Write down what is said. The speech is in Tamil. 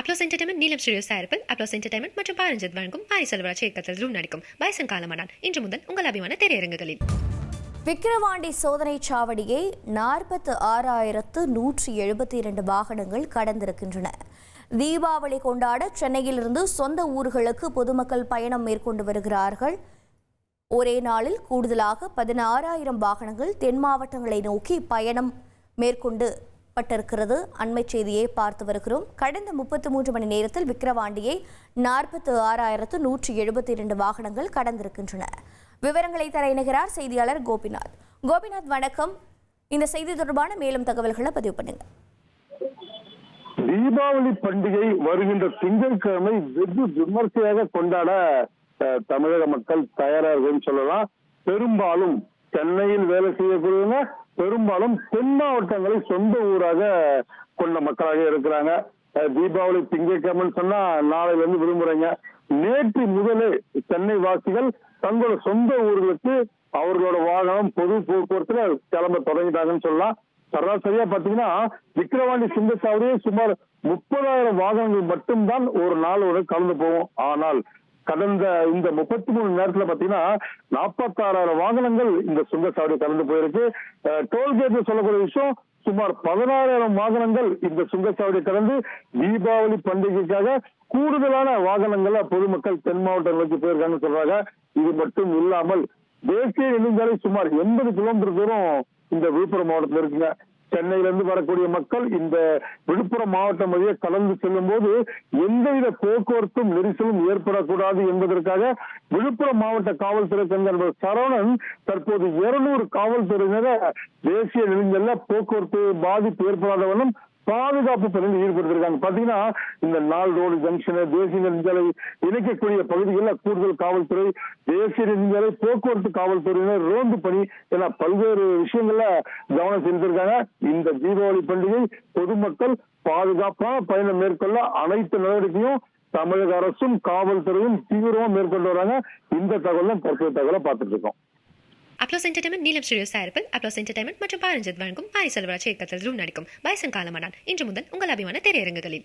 அப்ளோஸ் என்டர்டைன்மெண்ட் நீலம் ஸ்டுடியோஸ் தயாரிப்பில் அப்ளோஸ் என்டர்டைன்மெண்ட் மற்றும் பாரஞ்சித் வழங்கும் பாரி செல்வராஜ் இயக்கத்தில் ரூம் நடிக்கும் பைசன் காலமானான் இன்று முதல் உங்கள் அபிமான திரையரங்குகளில். விக்கிரவாண்டி சோதனை சாவடியை 46,172 வாகனங்கள் கடந்திருக்கின்றன. தீபாவளி கொண்டாட சென்னையிலிருந்து சொந்த ஊர்களுக்கு பொதுமக்கள் பயணம் மேற்கொண்டு வருகிறார்கள். ஒரே நாளில் கூடுதலாக 16,000 வாகனங்கள் தென் மாவட்டங்களை நோக்கி பயணம் மேற்கொண்டு பட்டிருக்கிறது. அண்மை செய்தியை பார்த்து வருகிறோம். கடந்த 33 மணி நேரத்தில் விக்கிரவாண்டியை 46,172 வாகனங்கள் கடந்திருக்கின்றன. விவரங்களை தர இணைகிறார் செய்தியாளர் கோபிநாத். கோபிநாத், வணக்கம். இந்த செய்தி தொடர்பான மேலும் தகவல்களை பதிவு பண்ணுங்க. தீபாவளி பண்டிகை வருகின்ற திங்கட்கிழமை வெகு விமர்சையாக கொண்டாட தமிழக மக்கள் தயாராக சொல்லலாம். பெரும்பாலும் சென்னையில் வேலை செய்யக்கூடியவங்க பெரும்பாலும் தென் மாவட்டங்களை சொந்த ஊராக கொண்ட மக்களாக இருக்கிறாங்க. தீபாவளி திங்கட்கிழமை சொன்னா நாளையில இருந்து விடுமுறைங்க. நேற்று முதலே சென்னை வாசிகள் தங்களோட சொந்த ஊர்களுக்கு அவர்களோட வாகனம் பொது போக்குவரத்துல கிளம்ப தொடங்கிட்டாங்கன்னு சொல்லலாம். சராசரியா பாத்தீங்கன்னா விக்கிரவாண்டி சுங்கச்சாவடியே சுமார் 30,000 வாகனங்கள் மட்டும்தான் ஒரு நாளோட கலந்து போகும். ஆனால் கடந்த இந்த 33 நேரத்துல பாத்தீங்கன்னா 46,000 வாகனங்கள் இந்த சுங்கச்சாவடி கலந்து போயிருக்கு. டோல்கேட்ல சொல்லக்கூடிய விஷயம் சுமார் 16,000 வாகனங்கள் இந்த சுங்கச்சாவடி கடந்து தீபாவளி பண்டிகைக்காக கூடுதலான வாகனங்களை பொதுமக்கள் தென் மாவட்டங்களுக்கு போயிருக்காங்கன்னு சொல்றாங்க. இது மட்டும் இல்லாமல் தேசிய நெடுஞ்சாலை சுமார் 80 கிலோமீட்டர் தூரம் இந்த விழுப்புரம் மாவட்டத்தில் இருக்குங்க. சென்னையில இருந்து வரக்கூடிய மக்கள் இந்த விழுப்புரம் மாவட்டம் வழியே கலந்து செல்லும் போது எந்தவித போக்குவரத்தும் நெரிசலும் ஏற்படக்கூடாது என்பதற்காக விழுப்புரம் மாவட்ட காவல்துறை நண்பர் சரவணன் தற்போது 200 காவல்துறையினரை தேசிய நெடுஞ்சாலையில போக்குவரத்து பாதிப்பு ஏற்படாத வண்ணம் பாதுகாப்பு பணியில் ஈடுபடுத்திருக்காங்க. பாத்தீங்கன்னா இந்த நாள் ரோடு ஜங்ஷன், தேசிய நெடுஞ்சாலை இணைக்கக்கூடிய பகுதிகளில் கூடுதல் காவல்துறை, தேசிய நெடுஞ்சாலை போக்குவரத்து காவல்துறையினர் ரோந்து பணி என பல்வேறு விஷயங்கள்ல கவனம் செலுத்திருக்காங்க. இந்த தீபாவளி பண்டிகை பொதுமக்கள் பாதுகாப்பான பயணம் மேற்கொள்ள அனைத்து நடவடிக்கையும் தமிழக அரசும் காவல்துறையும் தீவிரமா மேற்கொண்டு வராங்க. இந்த தகவலும் தற்போதைய தகவலை பார்த்துட்டு இருக்கோம். அப்ளோஸ் என்டர்டைன்மெண்ட் நீலம் ஸ்டுடியோஸ் தயாரிப்பில் அப்ளோஸ் என்டர்டைன்மெண்ட் மற்றும் பாரஞ்சித் வழங்கும் பாரி செல்வராஜ் இயக்கத்தில் ரூம் நடிக்கும் பைசன் காலமானான் இன்று முதல் உங்கள் அபிமான திரையரங்குகளில்.